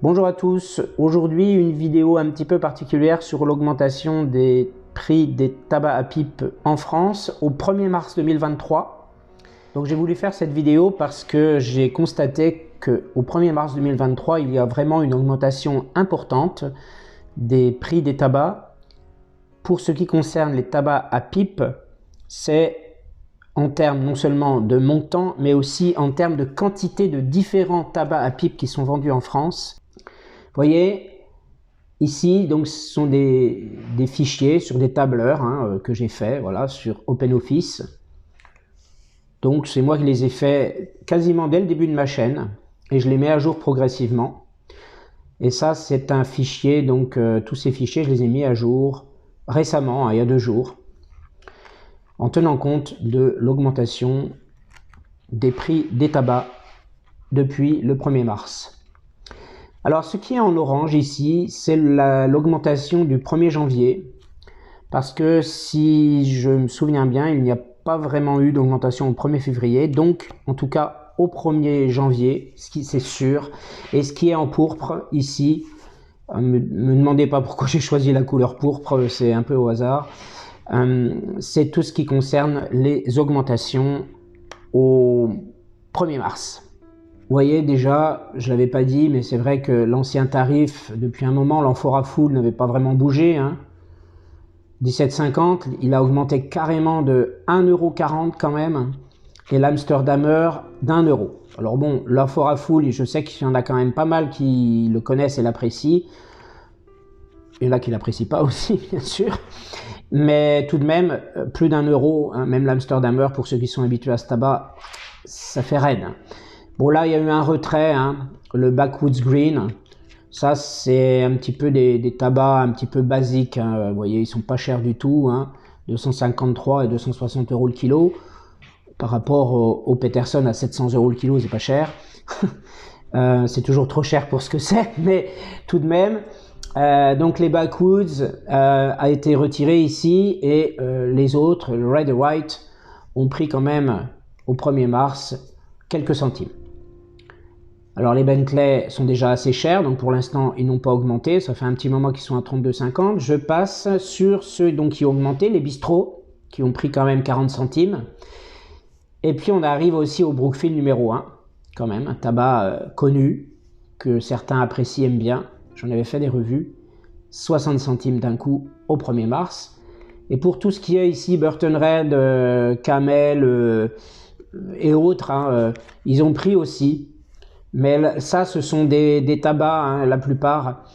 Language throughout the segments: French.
Bonjour à tous, aujourd'hui une vidéo un petit peu particulière sur l'augmentation des prix des tabacs à pipe en France au 1er mars 2023. Donc j'ai voulu faire cette vidéo parce que j'ai constaté qu'au 1er mars 2023 il y a vraiment une augmentation importante des prix des tabacs. Pour ce qui concerne les tabacs à pipe, c'est en termes non seulement de montant mais aussi en termes de quantité de différents tabacs à pipe qui sont vendus en France. Vous voyez, ici, donc, ce sont des fichiers sur des tableurs que j'ai fait, voilà, sur OpenOffice. Donc, c'est moi qui les ai faits quasiment dès le début de ma chaîne et je les mets à jour progressivement. Et ça, c'est un fichier, donc tous ces fichiers, je les ai mis à jour récemment, il y a 2 jours, en tenant compte de l'augmentation des prix des tabacs depuis le 1er mars. Alors, ce qui est en orange ici, c'est l'augmentation du 1er janvier. Parce que si je me souviens bien, il n'y a pas vraiment eu d'augmentation au 1er février. Donc, en tout cas, au 1er janvier, c'est sûr. Et ce qui est en pourpre ici, me demandez pas pourquoi j'ai choisi la couleur pourpre, c'est un peu au hasard. C'est tout ce qui concerne les augmentations au 1er mars. Vous voyez déjà, je ne l'avais pas dit, mais c'est vrai que l'ancien tarif, depuis un moment, l'Amphora Full n'avait pas vraiment bougé. 17,50, il a augmenté carrément de 1,40 € quand même, et l'Amsterdamer d'1 €. Alors bon, l'Amphora Full, je sais qu'il y en a quand même pas mal qui le connaissent et l'apprécient. Et là qui ne l'apprécient pas aussi, bien sûr. Mais tout de même, plus d'1 €, même l'Amsterdamer, pour ceux qui sont habitués à ce tabac, ça fait raide. Bon, là, il y a eu un retrait, le Backwoods Green. Ça, c'est un petit peu des tabacs un petit peu basiques. Vous voyez, ils sont pas chers du tout. 253 et 260 € le kilo. Par rapport au Peterson à 700 € le kilo, c'est pas cher. C'est toujours trop cher pour ce que c'est, mais tout de même. Donc, les Backwoods a été retiré ici et les autres, le Red et White, ont pris quand même au 1er mars quelques centimes. Alors les Bentley sont déjà assez chers, donc pour l'instant ils n'ont pas augmenté, ça fait un petit moment qu'ils sont à 32,50. Je passe sur ceux donc, qui ont augmenté, les Bistro, qui ont pris quand même 40 centimes. Et puis on arrive aussi au Brookfield numéro 1, quand même, un tabac connu, que certains apprécient, aiment bien. J'en avais fait des revues, 60 centimes d'un coup au 1er mars. Et pour tout ce qui est ici, Burton Red, Camel et autres, ils ont pris aussi. Mais ça, ce sont des tabacs, la plupart,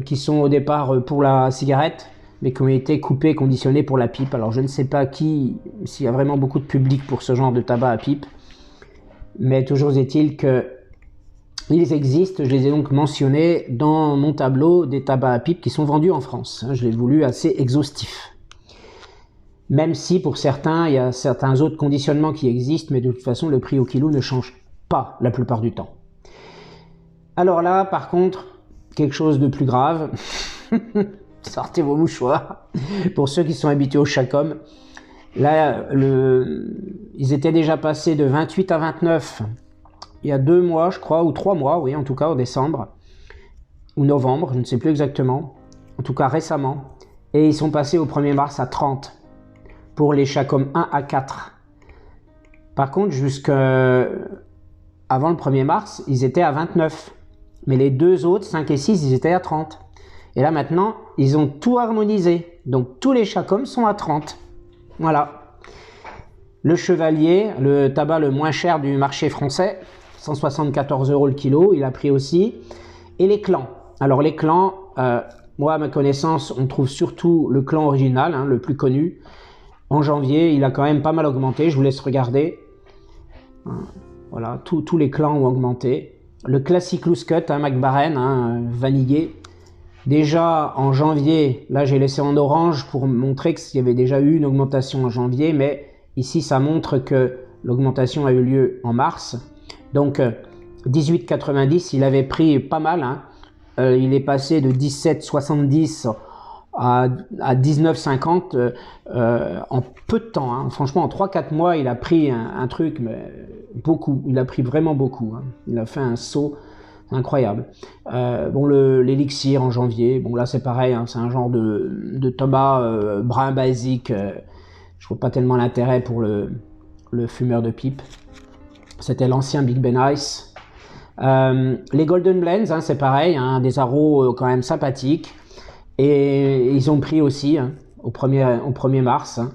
qui sont au départ pour la cigarette, mais qui ont été coupés, conditionnés pour la pipe. Alors je ne sais pas s'il y a vraiment beaucoup de public pour ce genre de tabac à pipe, mais toujours est-il qu'ils existent. Je les ai donc mentionnés dans mon tableau des tabacs à pipe qui sont vendus en France. Je l'ai voulu assez exhaustif. Même si pour certains, il y a certains autres conditionnements qui existent, mais de toute façon, le prix au kilo ne change pas la plupart du temps. Alors là, par contre, quelque chose de plus grave. Sortez vos mouchoirs. Pour ceux qui sont habitués au Chacom, là, ils étaient déjà passés de 28 à 29 il y a 2 mois, je crois, ou 3 mois, oui, en tout cas, au décembre, ou novembre, je ne sais plus exactement, en tout cas récemment. Et ils sont passés au 1er mars à 30 pour les Chacom 1 à 4. Par contre, jusqu'avant le 1er mars, ils étaient à 29. Mais les 2 autres, 5 et 6, ils étaient à 30. Et là maintenant, ils ont tout harmonisé. Donc tous les Chacom sont à 30. Voilà. Le Chevalier, le tabac le moins cher du marché français, 174 € le kilo, il a pris aussi. Et les clans. Alors les clans, moi à ma connaissance, on trouve surtout le clan original, le plus connu. En janvier, il a quand même pas mal augmenté, je vous laisse regarder. Voilà, tous les clans ont augmenté. Le classique loose cut, McBaren, vanillé. Déjà en janvier, là j'ai laissé en orange pour montrer qu'il y avait déjà eu une augmentation en janvier, mais ici ça montre que l'augmentation a eu lieu en mars. Donc 18,90, il avait pris pas mal. Il est passé de 17,70 à 19,50 en peu de temps. Franchement, en 3-4 mois, il a pris un truc, mais beaucoup. Il a pris vraiment beaucoup. Il a fait un saut. incroyable. Bon, l'élixir en janvier, bon là c'est pareil, hein, c'est un genre de tabac brun basique. Je vois pas tellement l'intérêt pour le fumeur de pipe. C'était l'ancien Big Ben Ice. Les Golden Blends, hein, c'est pareil, hein, des arômes quand même sympathiques. Et ils ont pris aussi hein, au 1er mars. Hein.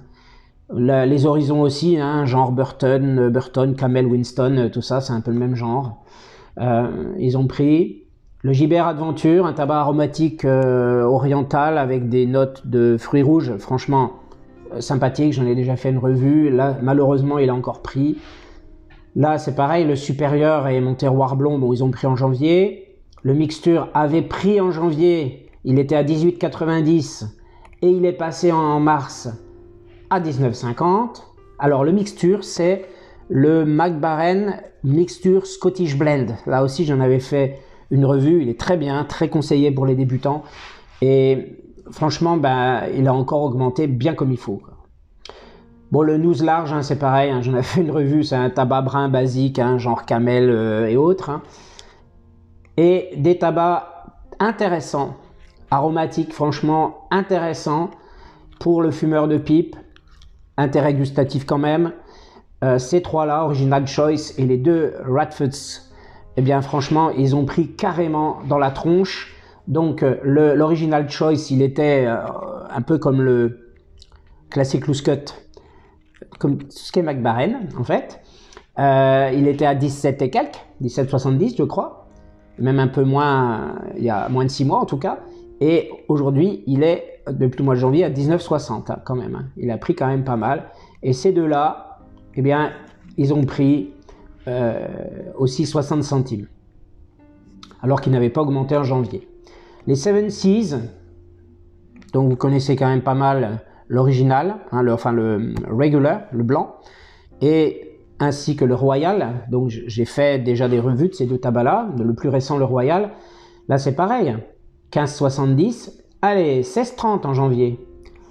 Les horizons aussi, hein, genre Burton, Camel, Winston, tout ça, c'est un peu le même genre. Ils ont pris le Gibert Adventure, un tabac aromatique oriental avec des notes de fruits rouges, franchement sympathique, j'en ai déjà fait une revue. Là, malheureusement, il a encore pris. Là, c'est pareil, le Supérieur et mon terroir blond, bon, ils ont pris en janvier. Le Mixture avait pris en janvier, il était à 18,90 et il est passé en mars à 19,50. Alors, le Mixture, c'est le Mac Baren Mixture Scottish Blend. Là aussi, j'en avais fait une revue, il est très bien, très conseillé pour les débutants. Et franchement, ben, il a encore augmenté bien comme il faut. Bon, le News Large, hein, c'est pareil, hein, j'en ai fait une revue, c'est un tabac brun basique, hein, genre Camel et autres. Hein. Et des tabacs intéressants, aromatiques, franchement intéressants pour le fumeur de pipe, intérêt gustatif quand même. Ces trois-là, Original Choice et les deux Radfords, eh bien franchement, ils ont pris carrément dans la tronche. Donc l'Original Choice, il était un peu comme le Classic Loose Cut, comme ce qu'est Mac Baren en fait. Il était à 17 et quelques, 17,70 je crois, même un peu moins, il y a moins de 6 mois en tout cas. Et aujourd'hui, il est depuis le mois de janvier à 19,60 hein, quand même. Hein. Il a pris quand même pas mal. Et ces deux-là, eh bien, ils ont pris aussi 60 centimes, alors qu'ils n'avaient pas augmenté en janvier. Les Seven Seas, donc vous connaissez quand même pas mal l'original, hein, le regular, le blanc, et ainsi que le Royal. Donc j'ai fait déjà des revues de ces deux tabacs-là, le plus récent le Royal. Là c'est pareil, 15,70, allez 16,30 en janvier.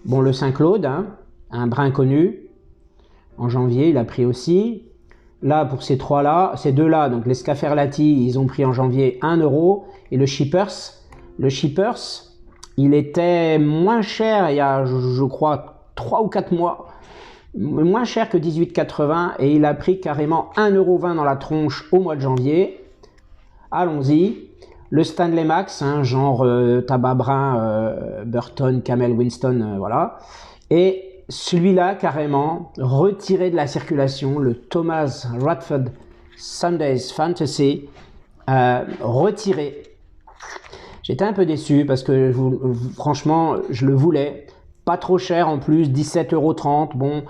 Bon le Saint-Claude, hein, un brun connu, en janvier il a pris aussi. Là pour ces trois-là, ces deux-là, donc les Scaferlati, ils ont pris en janvier 1 €, et le Shippers, il était moins cher il y a, je crois, 3 ou 4 mois, moins cher que 18,80 et il a pris carrément 1,20 € dans la tronche au mois de janvier. Allons-y. Le Stanley Max, hein, genre tabac brun, Burton, Camel, Winston, voilà. Et celui-là, carrément, retiré de la circulation, le Thomas Radford Sunday's Fantasy, retiré. J'étais un peu déçu parce que franchement, je le voulais. Pas trop cher en plus, 17,30 €. Bon,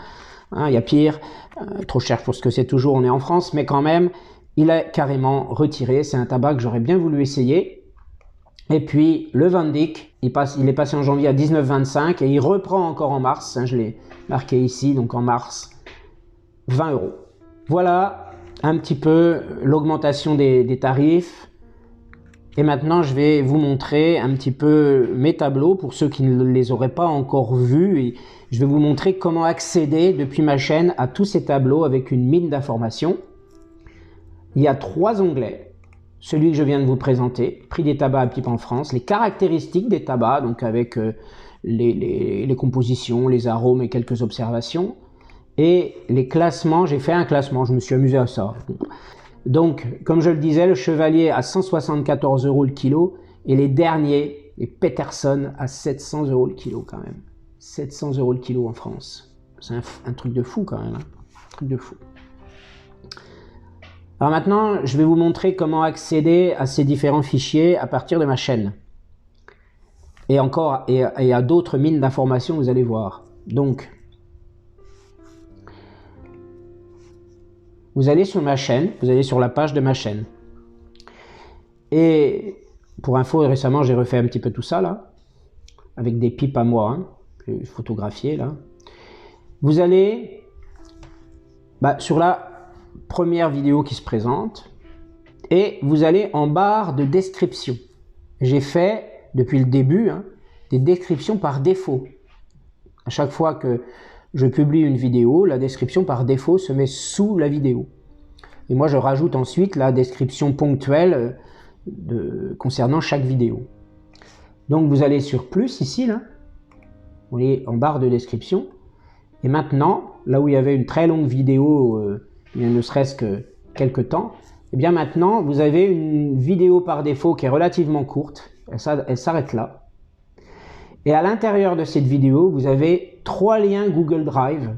hein, y a pire. Trop cher pour ce que c'est toujours, on est en France. Mais quand même, il est carrément retiré. C'est un tabac que j'aurais bien voulu essayer. Et puis, le Van Dyck, il est passé en janvier à 19,25 et il reprend encore en mars. Hein, je l'ai marqué ici, donc en mars, 20 €. Voilà un petit peu l'augmentation des tarifs. Et maintenant, je vais vous montrer un petit peu mes tableaux pour ceux qui ne les auraient pas encore vus. Et je vais vous montrer comment accéder depuis ma chaîne à tous ces tableaux avec une mine d'informations. Il y a 3 onglets. Celui que je viens de vous présenter, prix des tabacs à pipe en France, les caractéristiques des tabacs, donc avec les compositions, les arômes et quelques observations. Et les classements, j'ai fait un classement, je me suis amusé à ça. Donc, comme je le disais, le Chevalier à 174 € le kilo et les derniers, les Peterson à 700 € le kilo quand même. 700 € le kilo en France. C'est un truc de fou quand même. Hein. Un truc de fou. Alors maintenant, je vais vous montrer comment accéder à ces différents fichiers à partir de ma chaîne. Et encore, et à d'autres mines d'informations, vous allez voir. Donc, vous allez sur ma chaîne, vous allez sur la page de ma chaîne. Et pour info, récemment, j'ai refait un petit peu tout ça, là, avec des pipes à moi, hein, que j'ai photographiées, là. Vous allez sur la première vidéo qui se présente, et vous allez en barre de description. J'ai fait, depuis le début, hein, des descriptions par défaut. À chaque fois que je publie une vidéo, la description par défaut se met sous la vidéo. Et moi, je rajoute ensuite la description ponctuelle concernant chaque vidéo. Donc vous allez sur plus ici, là, vous voyez en barre de description, et maintenant, là où il y avait une très longue vidéo, il y a ne serait-ce que quelques temps, et bien maintenant vous avez une vidéo par défaut qui est relativement courte, elle s'arrête là. Et à l'intérieur de cette vidéo, vous avez 3 liens Google Drive.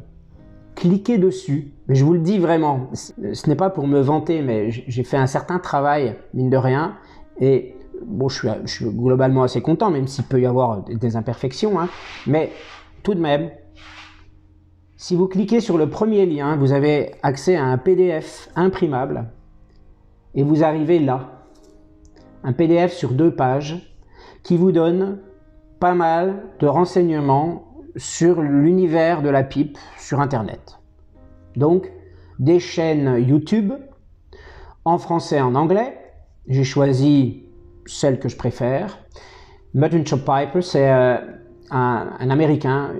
Cliquez dessus. Mais je vous le dis vraiment, ce n'est pas pour me vanter, mais j'ai fait un certain travail, mine de rien. Et bon, je suis globalement assez content, même s'il peut y avoir des imperfections. Hein. Mais tout de même, si vous cliquez sur le premier lien, vous avez accès à un PDF imprimable. Et vous arrivez là. Un PDF sur 2 pages qui vous donne pas mal de renseignements sur l'univers de la pipe sur Internet. Donc, des chaînes YouTube en français et en anglais. J'ai choisi celle que je préfère. Mutton Chop Piper, c'est un Américain.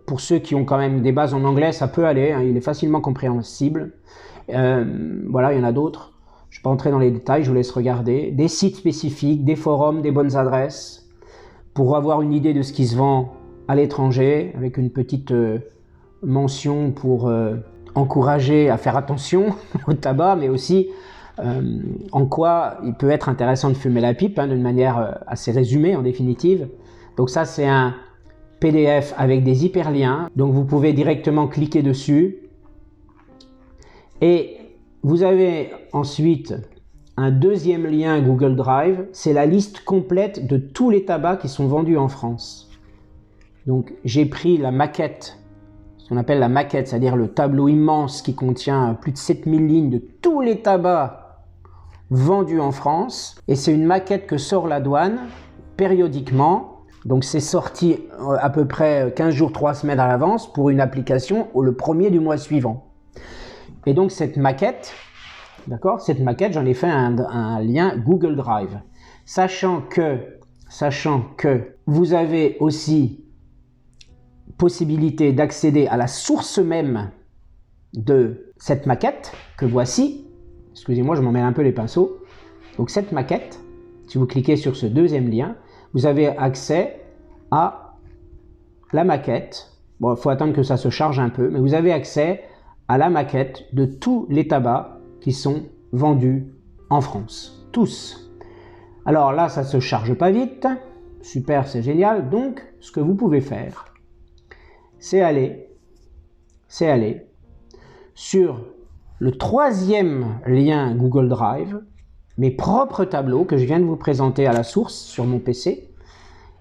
Pour ceux qui ont quand même des bases en anglais, ça peut aller. Hein, il est facilement compréhensible. Voilà, il y en a d'autres. Je ne vais pas entrer dans les détails, je vous laisse regarder. Des sites spécifiques, des forums, des bonnes adresses, pour avoir une idée de ce qui se vend à l'étranger, avec une petite mention pour encourager à faire attention au tabac, mais aussi en quoi il peut être intéressant de fumer la pipe, hein, d'une manière assez résumée en définitive. Donc ça, c'est un PDF avec des hyperliens, donc vous pouvez directement cliquer dessus. Et vous avez ensuite un deuxième lien Google Drive, c'est la liste complète de tous les tabacs qui sont vendus en France. Donc j'ai pris la maquette, ce qu'on appelle la maquette, c'est-à-dire le tableau immense qui contient plus de 7000 lignes de tous les tabacs vendus en France. Et c'est une maquette que sort la douane périodiquement. Donc c'est sorti à peu près 15 jours, 3 semaines à l'avance pour une application le 1er du mois suivant. Et donc cette maquette, d'accord, cette maquette, j'en ai fait un lien Google Drive. Sachant que vous avez aussi possibilité d'accéder à la source même de cette maquette que voici. Excusez-moi, je m'en mêle un peu les pinceaux. Donc cette maquette, si vous cliquez sur ce deuxième lien, vous avez accès à la maquette. Bon, il faut attendre que ça se charge un peu, mais vous avez accès à la maquette de tous les tabacs qui sont vendus en France. Tous. Alors là, ça ne se charge pas vite. Super, c'est génial. Donc, ce que vous pouvez faire, c'est aller sur le troisième lien Google Drive, mes propres tableaux que je viens de vous présenter à la source sur mon PC,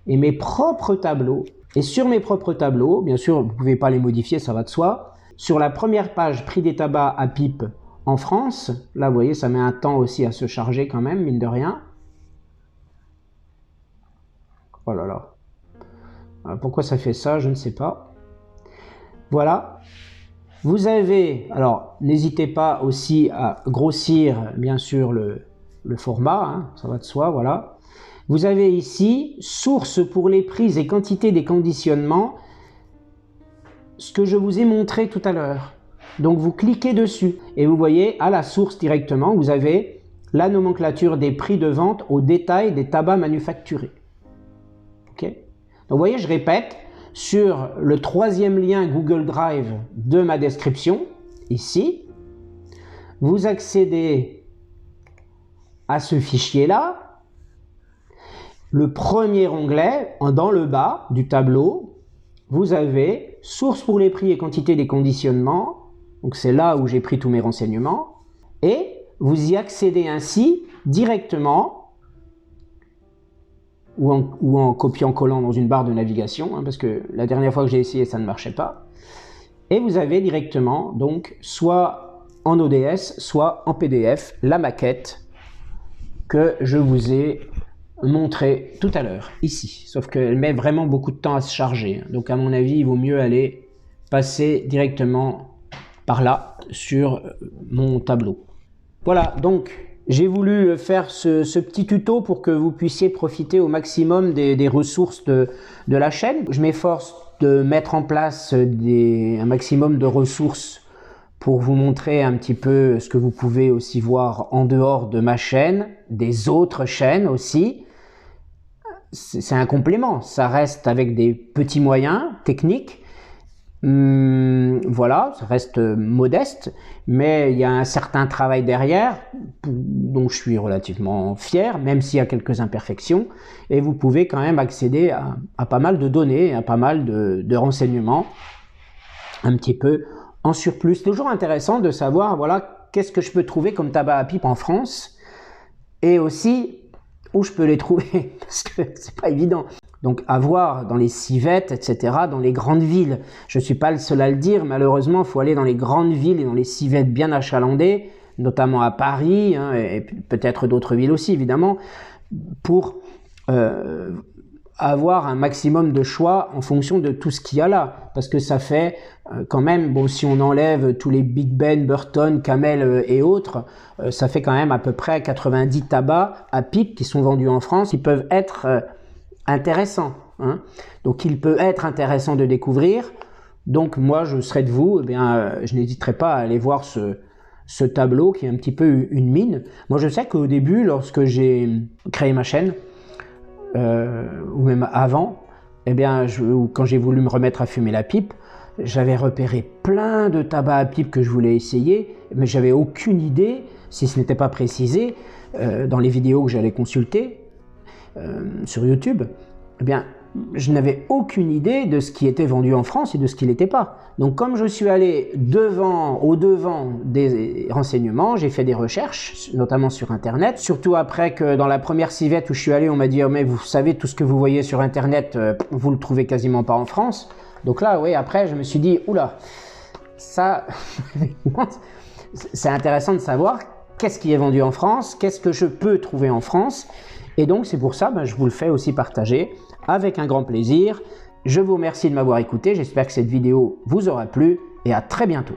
et mes propres tableaux. Et sur mes propres tableaux, bien sûr, vous ne pouvez pas les modifier, ça va de soi. Sur la première page, prix des tabacs à pipe en France, là vous voyez, ça met un temps aussi à se charger quand même, mine de rien. Oh là là. Alors, pourquoi ça fait ça, je ne sais pas. Voilà. Vous avez, alors n'hésitez pas aussi à grossir bien sûr le format, hein, ça va de soi, voilà. Vous avez ici, source pour les prix et quantité des conditionnements, ce que je vous ai montré tout à l'heure. Donc vous cliquez dessus et vous voyez à la source directement, vous avez la nomenclature des prix de vente au détail des tabacs manufacturés. Ok. Donc vous voyez, je répète, sur le troisième lien Google Drive de ma description, ici, vous accédez à ce fichier-là. Le premier onglet, dans le bas du tableau, vous avez source pour les prix et quantité des conditionnements. Donc c'est là où j'ai pris tous mes renseignements. Et vous y accédez ainsi directement ou en copiant-collant dans une barre de navigation, hein, parce que la dernière fois que j'ai essayé, ça ne marchait pas. Et vous avez directement, donc, soit en ODS, soit en PDF, la maquette que je vous ai montré tout à l'heure, ici. Sauf qu'elle met vraiment beaucoup de temps à se charger. Donc à mon avis, il vaut mieux aller passer directement par là, sur mon tableau. Voilà, donc j'ai voulu faire ce petit tuto pour que vous puissiez profiter au maximum des ressources de la chaîne. Je m'efforce de mettre en place un maximum de ressources pour vous montrer un petit peu ce que vous pouvez aussi voir en dehors de ma chaîne, des autres chaînes aussi. C'est un complément, ça reste avec des petits moyens techniques. Voilà, ça reste modeste, mais il y a un certain travail derrière, dont je suis relativement fier, même s'il y a quelques imperfections, et vous pouvez quand même accéder à pas mal de données, à pas mal de renseignements, un petit peu en surplus. C'est toujours intéressant de savoir, voilà, qu'est-ce que je peux trouver comme tabac à pipe en France, et aussi où je peux les trouver, parce que c'est pas évident. Donc à voir dans les civettes, etc., dans les grandes villes. Je ne suis pas le seul à le dire, malheureusement, il faut aller dans les grandes villes et dans les civettes bien achalandées, notamment à Paris, hein, et peut-être d'autres villes aussi, évidemment, pour avoir un maximum de choix en fonction de tout ce qu'il y a là. Parce que ça fait quand même, bon, si on enlève tous les Big Ben, Burton, Camel et autres, ça fait quand même à peu près 90 tabacs à pipe qui sont vendus en France, qui peuvent être intéressant, hein. Donc il peut être intéressant de découvrir. Donc moi je serai de vous, eh bien, je n'hésiterai pas à aller voir ce tableau qui est un petit peu une mine. Moi je sais qu'au début, lorsque j'ai créé ma chaîne, ou même avant, eh bien, quand j'ai voulu me remettre à fumer la pipe, j'avais repéré plein de tabacs à pipe que je voulais essayer, mais j'avais aucune idée, si ce n'était pas précisé dans les vidéos que j'allais consulter sur YouTube, eh bien, je n'avais aucune idée de ce qui était vendu en France et de ce qui n'était pas. Donc comme je suis allé au devant des renseignements, j'ai fait des recherches, notamment sur Internet, surtout après que dans la première civette où je suis allé, on m'a dit oh, mais vous savez, tout ce que vous voyez sur Internet, vous le trouvez quasiment pas en France. Donc là, oui, après, je me suis dit, oula, ça, c'est intéressant de savoir qu'est-ce qui est vendu en France, qu'est-ce que je peux trouver en France. Et donc, c'est pour ça, je vous le fais aussi partager avec un grand plaisir. Je vous remercie de m'avoir écouté. J'espère que cette vidéo vous aura plu et à très bientôt.